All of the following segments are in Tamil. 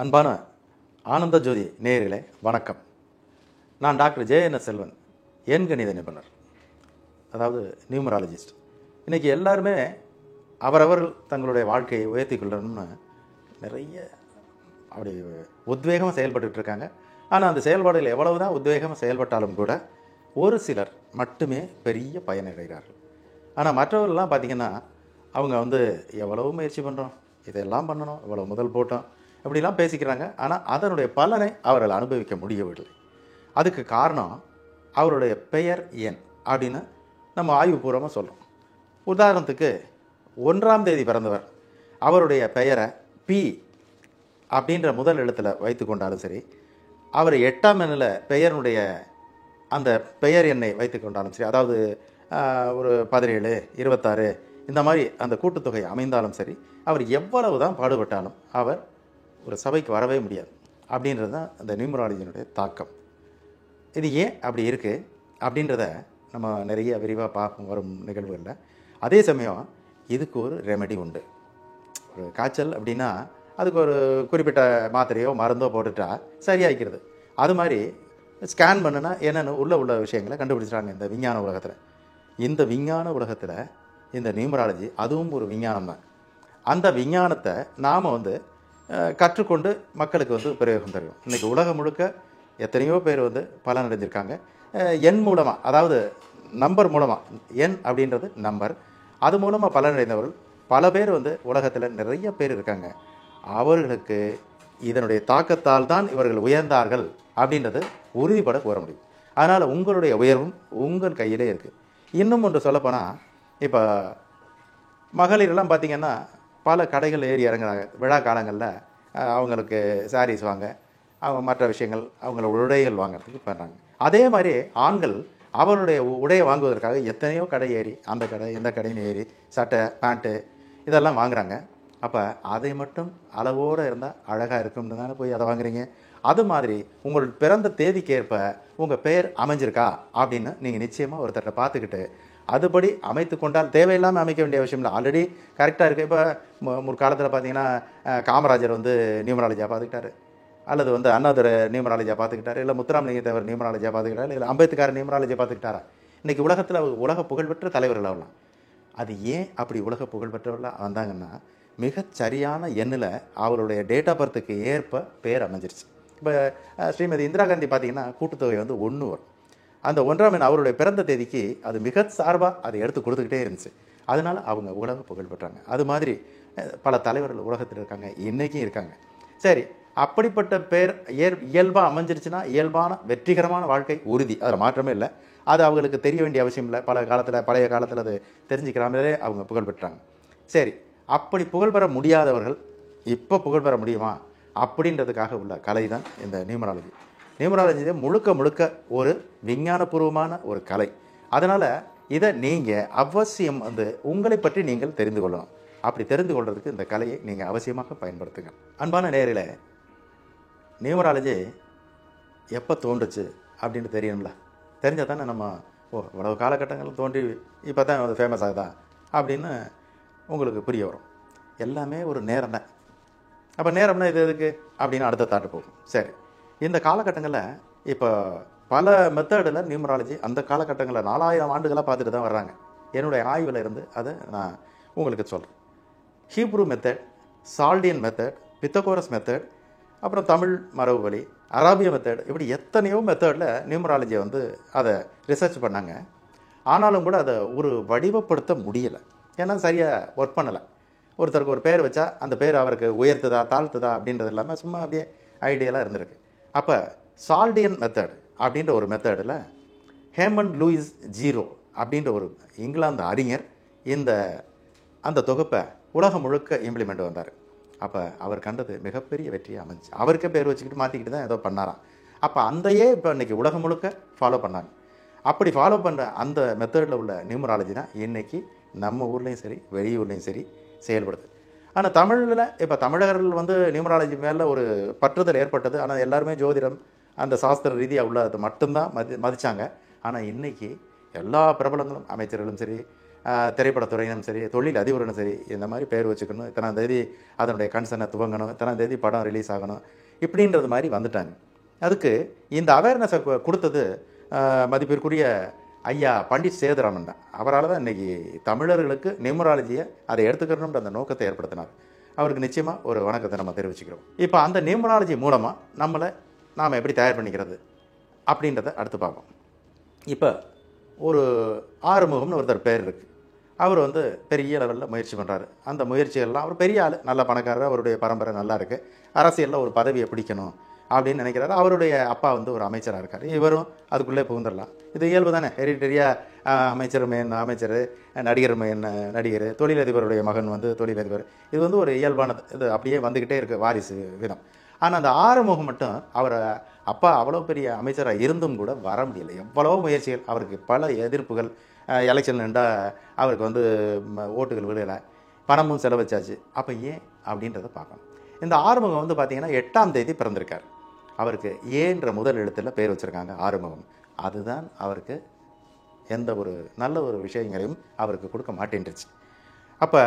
அன்பான ஆனந்த ஜோதி நேயர்களே வணக்கம். நான் டாக்டர் ஜே.என்.எஸ். செல்வன், எண்கணித நிபுணர், அதாவது நியூமராலஜிஸ்ட். இன்றைக்கி எல்லாருமே அவரவர்கள் தங்களுடைய வாழ்க்கையை உயர்த்தி கொள்ளணும்னு நிறைய அப்படி உத்வேகமாக செயல்பட்டு இருக்காங்க. ஆனால் அந்த செயல்பாடுகள் எவ்வளவு தான் உத்வேகமாக செயல்பட்டாலும் கூட ஒரு சிலர் மட்டுமே பெரிய பயனடைகிறார்கள். ஆனால் மற்றவர்கள்லாம் பார்த்திங்கன்னா அவங்க எவ்வளவு முயற்சி பண்ணுறோம், இதெல்லாம் பண்ணணும், இவ்வளோ முதல் போட்டோம், அப்படிலாம் பேசிக்கிறாங்க. ஆனால் அதனுடைய பலனை அவர்கள் அனுபவிக்க முடியவில்லை. அதுக்கு காரணம் அவருடைய பெயர் எண் அப்படின்னு நம்ம ஆய்வுபூர்வமாக சொல்கிறோம். உதாரணத்துக்கு 1ஆம் தேதி பிறந்தவர் அவருடைய பெயரை பி அப்படின்ற முதல் எழுத்தில் வைத்து கொண்டாலும் சரி, அவர் 8ஆம் எண்ணில் பெயருடைய அந்த பெயர் எண்ணை வைத்து கொண்டாலும் சரி, அதாவது ஒரு 17, 26 இந்த மாதிரி அந்த கூட்டுத்தொகை அமைந்தாலும் சரி, அவர் எவ்வளவு தான் பாடுபட்டாலும் அவர் ஒரு சபைக்கு வரவே முடியாது. அப்படின்றது தான் அந்த நியூமராலஜியினுடைய தாக்கம். இது ஏன் அப்படி இருக்குது அப்படின்றத நம்ம நிறைய விரிவாக பார்ப்போம் வரும் நிகழ்வுகளில். அதே சமயம் இதுக்கு ஒரு ரெமெடி உண்டு. ஒரு காய்ச்சல் அப்படின்னா அதுக்கு ஒரு குறிப்பிட்ட மாத்திரையோ மருந்தோ போட்டுட்டா சரியாகிக்கிறது. அது மாதிரி ஸ்கேன் பண்ணுனா என்னென்னு உள்ள விஷயங்களை கண்டுபிடிச்சிட்டாங்க இந்த விஞ்ஞான உலகத்தில். இந்த விஞ்ஞான உலகத்தில் இந்த நியூமராலஜி அதுவும் ஒரு விஞ்ஞானம் தான். அந்த விஞ்ஞானத்தை நாம் கற்றுக்கொண்டு மக்களுக்கு பிரயோகம் தருவோம். இன்றைக்கி உலகம் முழுக்க எத்தனையோ பேர் பலனடைஞ்சிருக்காங்க. எண் மூலமாக, அதாவது நம்பர் மூலமாக, எண் அப்படின்றது நம்பர், அது மூலமாக பலனடைந்தவர்கள் பல பேர் உலகத்தில் நிறைய பேர் இருக்காங்க. அவர்களுக்கு இதனுடைய தாக்கத்தால் தான் இவர்கள் உயர்ந்தார்கள் அப்படின்றது உறுதிப்பட கூற முடியும். அதனால் உங்களுடைய உயர்வும் உங்கள் கையிலே இருக்குது. இன்னும் ஒன்று சொல்லப்போனால், இப்போ மகளிரெல்லாம் பார்த்திங்கன்னா பல கடைகள் ஏறி இறங்குறாங்க. விழா காலங்களில் அவங்களுக்கு சாரீஸ் வாங்க, அவங்க மற்ற விஷயங்கள், அவங்களோட உடைகள் வாங்கிறதுக்கு பண்ணுறாங்க. அதே மாதிரி ஆண்கள் அவருடைய உடையை வாங்குவதற்காக எத்தனையோ கடை ஏறி, அந்த கடை இந்த கடைன்னு ஏறி சட்டை பேண்ட்டு இதெல்லாம் வாங்குகிறாங்க. அப்போ அதை மட்டும் அளவோடு இருந்தால் அழகாக இருக்கும்னு தானே போய் அதை வாங்குறீங்க. அது மாதிரி உங்கள் பிறந்த தேதிக்கு ஏற்ப உங்கள் பெயர் அமைஞ்சிருக்கா அப்படின்னு நீங்கள் நிச்சயமாக ஒருத்தரை பார்த்துக்கிட்டு அதுபடி அமைத்து கொண்டால், தேவையில்லாமல் அமைக்க வேண்டிய அவசியம் இல்லை, ஆல்ரெடி கரெக்டாக இருக்குது. இப்போ முற்காலத்தில் பார்த்தீங்கன்னா காமராஜர் நியூமராலஜியாக பார்த்துக்கிட்டாரு, அல்லது அண்ணாதுரை நியூமராலஜியாக பார்த்துக்கிட்டாரு, இல்லை முத்துராமலிங்க தேவர் நியூமராலஜியாக பார்த்துக்கிட்டாரு, இல்லை அம்பேத்கர் நியூமராலஜியாக பார்த்துக்கிட்டாரா. இன்றைக்கி உலகத்தில் உலக புகழ்பெற்ற தலைவர்கள் ஆகலாம். அது ஏன் அப்படி உலக புகழ்பெற்றவர்களாக வந்தாங்கன்னா, மிகச் சரியான எண்ணில் அவருடைய டேட் ஆஃப் பர்த்துக்கு ஏற்ப பேர் அமைஞ்சிருச்சு. இப்போ ஸ்ரீமதி இந்திரா காந்தி பார்த்திங்கன்னா கூட்டுத்தொகை 1 வரும். அந்த 1ஆம் எண் அவருடைய பிறந்த தேதிக்கு அது மிக சார்பாக அதை எடுத்து கொடுத்துக்கிட்டே இருந்துச்சு. அதனால் அவங்க உலக புகழ் பெற்றாங்க. அது மாதிரி பல தலைவர்கள் உலகத்தில் இருக்காங்க, இன்றைக்கும் இருக்காங்க. சரி, அப்படிப்பட்ட பேர் இயல்பாக அமைஞ்சிருச்சுன்னா இயல்பான வெற்றிகரமான வாழ்க்கை உறுதி, அதில் மாற்றமே இல்லை. அது அவங்களுக்கு தெரிய வேண்டிய அவசியம் இல்லை. பழைய காலத்தில் அது தெரிஞ்சுக்கிறாமலே அவங்க புகழ் பெற்றாங்க. சரி, அப்படி புகழ் பெற முடியாதவர்கள் இப்போ புகழ் பெற முடியுமா அப்படின்றதுக்காக உள்ள கலை தான் இந்த நியூமராலஜி. நியூமராலஜி முழுக்க ஒரு விஞ்ஞானபூர்வமான ஒரு கலை. அதனால் இதை நீங்கள் அவசியம் உங்களை பற்றி நீங்கள் தெரிந்து கொள்ளணும். அப்படி தெரிந்து கொள்வதற்கு இந்த கலையை நீங்கள் அவசியமாக பயன்படுத்துங்க. அன்பான நேயர்களே, நியூமராலஜி எப்போ தோன்றுச்சு அப்படின்னு தெரியணும்ல. தெரிஞ்சால் தானே நம்ம இவ்வளவு காலகட்டங்கள் தோன்றி இப்போ தான் ஃபேமஸ் ஆகுதா அப்படின்னு உங்களுக்கு புரிய வரும். எல்லாமே ஒரு நேரம் தான். அப்போ நேரம்னா இது எதுக்கு அப்படின்னு அடுத்த தாட்டு போகும். சரி, இந்த காலகட்டங்களில் இப்போ பல மெத்தடில் நியூமராலஜி அந்த காலகட்டங்களில் 4000 ஆண்டுகளாக பார்த்துட்டு தான் வர்றாங்க. என்னுடைய ஆய்வில் இருந்து அதை நான் உங்களுக்கு சொல்கிறேன். Hebrew method, Chaldean method, Pythagoras method, அப்புறம் தமிழ் மரபு வழி, அராபிய மெத்தட், இப்படி எத்தனையோ மெத்தடில் நியூமராலஜியை அதை ரிசர்ச் பண்ணாங்க. ஆனாலும் கூட அதை ஒரு வடிவப்படுத்த முடியலை. ஏன்னா சரியாக ஒர்க் பண்ணலை. ஒருத்தருக்கு ஒரு பேர் வச்சா அந்த பேர் அவருக்கு உயர்த்துதா தாழ்த்துதா அப்படின்றது இல்லாமல் சும்மா அப்படியே ஐடியலாக இருந்திருக்கு. அப்போ சால்டியன் மெத்தட் அப்படின்ற ஒரு மெத்தடில் ஹேமண்ட் லூயிஸ் ஜீரோ அப்படின்ற ஒரு இங்கிலாந்து அறிஞர் அந்த தொகுப்பை உலகம் முழுக்க இம்ப்ளிமெண்ட் வந்தார். அப்போ அவர் கண்டது மிகப்பெரிய வெற்றியை அமைஞ்சு அவருக்கே பேர் வச்சுக்கிட்டு மாற்றிக்கிட்டு தான் ஏதோ பண்ணாராம். அப்போ அந்தையே இப்போ இன்றைக்கி உலகம் முழுக்க ஃபாலோ பண்ணாங்க. அப்படி ஃபாலோ பண்ணுற அந்த மெத்தடில் உள்ள நியூமராலஜி தான் இன்றைக்கி நம்ம ஊர்லேயும் சரி வெளியூர்லேயும் சரி செயல்படுது. ஆனால் தமிழில் இப்போ தமிழர்கள் நியூமராலஜி மேலே ஒரு பற்றுதல் ஏற்பட்டது. ஆனால் எல்லாருமே ஜோதிடம் அந்த சாஸ்திர ரீதியாக உள்ளது மட்டும்தான் மதித்தாங்க. ஆனால் இன்றைக்கி எல்லா பிரபலங்களும், அமைச்சர்களும் சரி, திரைப்படத்துறையினும் சரி, தொழில் அதிபர்களும் சரி, இந்த மாதிரி பேர் வச்சுக்கணும், இத்தனாம் தேதி அதனுடைய கன்சர்னை துவங்கணும், இத்தனாம் தேதி படம் ரிலீஸ் ஆகணும், இப்படின்றது மாதிரி வந்துட்டாங்க. அதுக்கு இந்த அவேர்னஸை கொடுத்தது மதிப்பிற்குரிய ஐயா பண்டிட் சேதுராமன் தான். அவரால் தான் இன்றைக்கி தமிழர்களுக்கு நியூமராலஜியை அதை எடுத்துக்கணுன்ற அந்த நோக்கத்தை ஏற்படுத்தினார். அவருக்கு நிச்சயமாக ஒரு வணக்கத்தை நம்ம தெரிவிச்சுக்கிறோம். இப்போ அந்த நியூமராலஜி மூலமாக நாம் எப்படி தயார் பண்ணிக்கிறது அப்படின்றத அடுத்து பார்ப்போம். இப்போ ஒரு ஆறுமுகம்னு ஒருத்தர் பேர் இருக்குது. அவர் பெரிய லெவலில் முயற்சி பண்ணுறாரு. அந்த முயற்சிகள்லாம் அவர் பெரிய ஆள், நல்ல பணக்காரர், அவருடைய பரம்பரை நல்லா இருக்குது, அரசியலில் ஒரு பதவியை பிடிக்கணும் அப்படின்னு நினைக்கிறாரு. அவருடைய அப்பா ஒரு அமைச்சராக இருக்கார். இவரும் அதுக்குள்ளே புகுந்துடலாம். இது இயல்பு தானே. ஹெரிட்டரியாக அமைச்சர் மேன் அமைச்சர், நடிகர் மேன் நடிகர், தொழிலதிபருடைய மகன் தொழிலதிபர். இது ஒரு இயல்பானது. இது அப்படியே வந்துக்கிட்டே இருக்குது வாரிசு விதம். ஆனால் அந்த ஆறுமுகம் மட்டும் அவர் அப்பா அவ்வளோ பெரிய அமைச்சராக இருந்தும் கூட வர முடியலை. எவ்வளோ முயற்சிகள், அவருக்கு பல எதிர்ப்புகள். எலெக்ஷன் நின்றால் அவருக்கு ஓட்டுகள் விழுகலை, பணமும் செலவச்சாச்சு. அப்போ ஏன் அப்படின்றத பார்க்கணும். இந்த ஆறுமுகம் பார்த்தீங்கன்னா 8ஆம் தேதி பிறந்திருக்கார். அவருக்கு ஏன்ற முதல் எழுத்தில் பேர் வச்சுருக்காங்க ஆறுமுகம். அதுதான் அவருக்கு எந்த ஒரு நல்ல ஒரு விஷயங்களையும் அவருக்கு கொடுக்க மாட்டேன்ருச்சு. அப்போ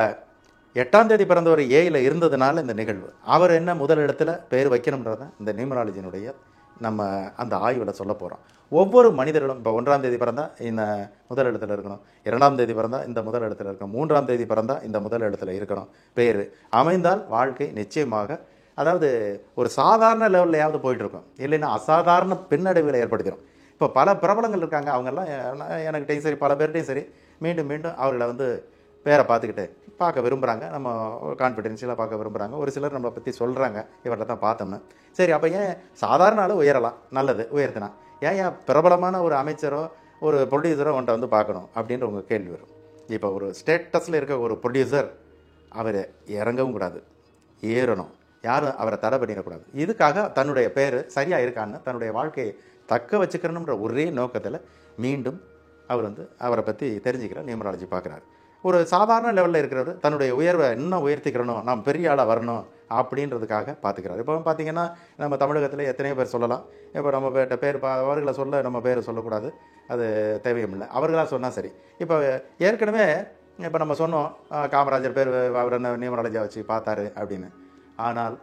8ஆம் தேதி பிறந்தவர் ஏயில் இருந்ததுனால இந்த நிகழ்வு. அவர் என்ன முதல் இடத்துல பேர் வைக்கணுன்றதான் இந்த நியூமராலஜியினுடைய நம்ம அந்த ஆய்வில் சொல்ல போகிறோம். ஒவ்வொரு மனிதர்களும் இப்போ 1ஆம் தேதி பிறந்தால் இந்த முதல் இடத்துல இருக்கணும், 2ஆம் தேதி பிறந்தால் இந்த முதல் இடத்துல இருக்கணும், 3ஆம் தேதி பிறந்தால் இந்த முதல் இடத்துல இருக்கணும். பேர் அமைந்தால் வாழ்க்கை நிச்சயமாக, அதாவது ஒரு சாதாரண லெவல்லையாவது போயிட்டுருக்கோம், இல்லைன்னா அசாதாரண பின்னடைவுகளை ஏற்படுத்திடும். இப்போ பல பிரபலங்கள் இருக்காங்க. அவங்கெல்லாம் எனக்கிட்டையும் சரி, பல பேர்கிட்டையும் சரி, மீண்டும் மீண்டும் அவர்களை பேரை பார்த்துக்கிட்டு பார்க்க விரும்புகிறாங்க. நம்ம கான்ஃபிடென்ஷியலாக பார்க்க விரும்புகிறாங்க. ஒரு சிலர் நம்மளை பற்றி சொல்கிறாங்க, இவர்கிட்ட தான் பார்த்தோம்னு. சரி, அப்போ ஏன் சாதாரண ஆள் உயரலாம், நல்லது, உயர்த்தினா ஏன் பிரபலமான ஒரு அமைச்சரோ ஒரு ப்ரொடியூசரோ அவன்கிட்ட பார்க்கணும் அப்படின்ற உங்கள் கேள்வி வரும். இப்போ ஒரு ஸ்டேட்டஸில் இருக்க ஒரு ப்ரொடியூசர் அவர் இறங்கவும் கூடாது, ஏறணும், யாரும் அவரை தடை பண்ணிடக்கூடாது. இதுக்காக தன்னுடைய பேர் சரியாக இருக்கான்னு தன்னுடைய வாழ்க்கையை தக்க வச்சுக்கணுன்ற ஒரே நோக்கத்தில் மீண்டும் அவர் அவரை பற்றி தெரிஞ்சுக்கிற நியூமராலஜி பார்க்குறாரு. ஒரு சாதாரண லெவலில் இருக்கிறவர் தன்னுடைய உயர்வை இன்னும் உயர்த்திக்கிறணும், நாம் பெரிய ஆளாக வரணும் அப்படின்றதுக்காக பார்த்துக்கிறார். இப்போ பார்த்தீங்கன்னா நம்ம தமிழகத்தில் எத்தனையோ பேர் சொல்லலாம். இப்போ நம்ம பேர் அவர்களை சொல்ல நம்ம பேர் சொல்லக்கூடாது, அது தேவையும் இல்லை. அவர்களாக சொன்னால் சரி. இப்போ ஏற்கனவே இப்போ நம்ம சொன்னோம் காமராஜர் பேர் அவர் என்ன நியூமராலஜியை வச்சு பார்த்தாரு அப்படின்னு. ஆனால்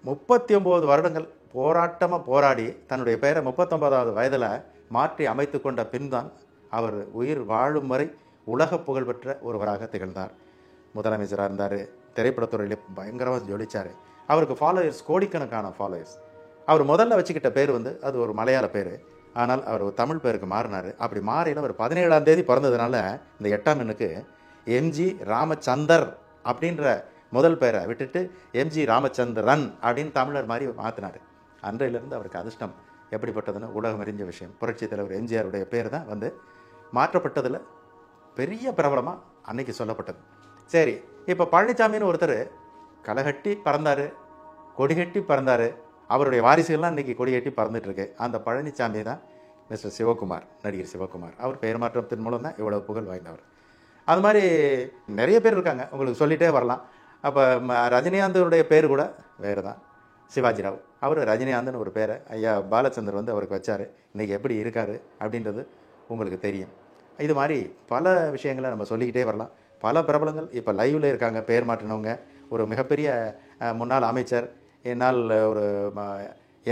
39 வருடங்கள் போராட்டமாக போராடி தன்னுடைய பேரை 39வது வயதில் மாற்றி அமைத்து கொண்ட பின் தான் அவர் உயிர் வாழும் வரை உலக புகழ்பெற்ற ஒருவராக திகழ்ந்தார். முதலமைச்சராக இருந்தார், திரைப்படத்துறையில் பயங்கரமாக ஜொலிச்சார். அவருக்கு ஃபாலோயர்ஸ் கோடிக்கணக்கான ஃபாலோயர்ஸ். அவர் முதல்ல வச்சுக்கிட்ட பேர் அது ஒரு மலையாள பேர். ஆனால் அவர் ஒரு தமிழ் பேருக்கு மாறினார். அப்படி மாறியில் அவர் 17ஆம் தேதி பிறந்ததுனால இந்த 8ஆம் எண்ணுக்கு எம்ஜி ராமச்சந்தர் அப்படின்ற முதல் பேரை விட்டுட்டு எம்ஜி ராமச்சந்திரன் அப்படின்னு தமிழர் மாதிரி மாற்றினார். அன்றையிலிருந்து அவருக்கு அதிர்ஷ்டம் எப்படிப்பட்டதுன்னு உலகம் அறிஞ்ச விஷயம். புரட்சித் தலைவர் எம்ஜிஆருடைய பேர் தான் மாற்றப்பட்டதில் பெரிய பிரபலமாக அன்னைக்கு சொல்லப்பட்டது. சரி, இப்போ பழனிசாமின்னு ஒருத்தர் களைகட்டி பறந்தார், கொடிகட்டி பறந்தார். அவருடைய வாரிசுகள்லாம் இன்றைக்கி கொடிகட்டி பறந்துட்டுருக்கு. அந்த பழனிசாமி தான் மிஸ்டர் சிவகுமார், நடிகர் சிவகுமார். அவர் பெயர் மாற்றத்தின் மூலம் தான் இவ்வளோ புகழ் வாய்ந்தவர். அது மாதிரி நிறைய பேர் இருக்காங்க, உங்களுக்கு சொல்லிகிட்டே வரலாம். அப்போ ரஜினிகாந்தனுடைய பேர் கூட வேறு தான், சிவாஜிராவ். அவர் ரஜினிகாந்தன் ஒரு பேரை ஐயா பாலச்சந்தர் அவருக்கு வச்சார். இன்றைக்கி எப்படி இருக்கார் அப்படின்றது உங்களுக்கு தெரியும். இது மாதிரி பல விஷயங்களை நம்ம சொல்லிக்கிட்டே வரலாம். பல பிரபலங்கள் இப்போ லைவில் இருக்காங்க, பேர் மாற்றினவங்க. ஒரு மிகப்பெரிய முன்னாள் அமைச்சர், என்னால் ஒரு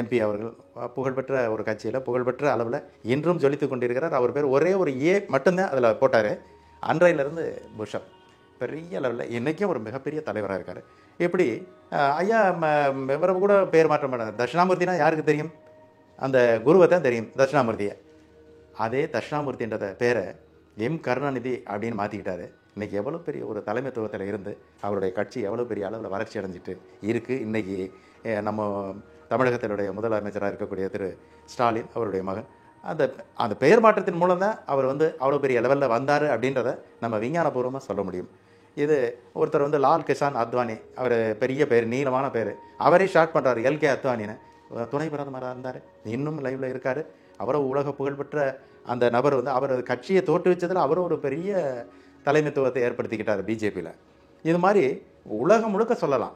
எம்பி அவர்கள், புகழ்பெற்ற ஒரு கட்சியில் புகழ்பெற்ற அளவில் இன்றும் ஜொலித்து கொண்டிருக்கிறார். அவர் பேர் ஒரே ஒரு ஏ மட்டும்தான் அதில் போட்டார். அன்றையிலேருந்து புஷப் பெரிய லெவலில் இன்றைக்கும் ஒரு மிகப்பெரிய தலைவராக இருக்கார். இப்படி ஐயா இவரை கூட பேர் மாற்றம் பண்ணார். தட்சிணாமூர்த்தினா யாருக்கு தெரியும்? அந்த குருவை தான் தெரியும், தட்சிணாமூர்த்தியை. அதே தட்சிணாமூர்த்தின்றத பேரை எம் கருணாநிதி அப்படின்னு மாற்றிக்கிட்டாரு. இன்றைக்கி எவ்வளோ பெரிய ஒரு தலைமைத்துவத்தில் இருந்து அவருடைய கட்சி எவ்வளோ பெரிய அளவில் வளர்ச்சி அடைஞ்சிட்டு இருக்குது. இன்றைக்கி நம்ம தமிழகத்தினுடைய முதலமைச்சராக இருக்கக்கூடிய திரு ஸ்டாலின் அவருடைய மகன், அந்த பெயர் மாற்றத்தின் மூலம் தான் அவர் அவ்வளோ பெரிய லெவலில் வந்தார் அப்படின்றத நம்ம விஞ்ஞானபூர்வமாக சொல்ல முடியும். இது ஒருத்தர் லால் கிஷான் அத்வானி, அவர் பெரிய பேர், நீளமான பேர், அவரே ஷார்ட் பண்ணுறாரு எல்கே அத்வானின்னு. துணை பிரதமராக இருந்தார், இன்னும் லைவில் இருக்கார். அவரும் உலக புகழ்பெற்ற அந்த நபர் அவர் கட்சியை தோற்றுவிச்சதில் அவரும் ஒரு பெரிய தலைமைத்துவத்தை ஏற்படுத்திக்கிட்டார் பிஜேபியில். இது மாதிரி உலகம் முழுக்க சொல்லலாம்,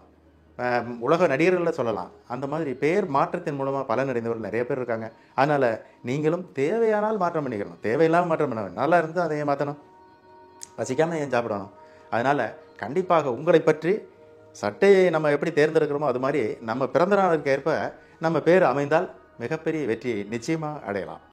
உலக நடிகர்களில் சொல்லலாம். அந்த மாதிரி பேர் மாற்றத்தின் மூலமாக பலனடைந்தவர்கள் நிறைய பேர் இருக்காங்க. அதனால் நீங்களும் தேவையானால் மாற்றம் பண்ணிக்கணும், தேவையில்லாமல் மாற்றம் பண்ண, நல்லா இருந்தால் அதையே மாற்றணும். பசிக்காமல் ஏன் சாப்பிடணும்? அதனால் கண்டிப்பாக உங்களை பற்றி சட்டையை நம்ம எப்படி தேர்ந்தெடுக்கிறோமோ அது மாதிரி நம்ம பிறந்த நாளுக்கு ஏற்ப நம்ம பேர் அமைந்தால் மிகப்பெரிய வெற்றியை நிச்சயமாக அடையலாம்.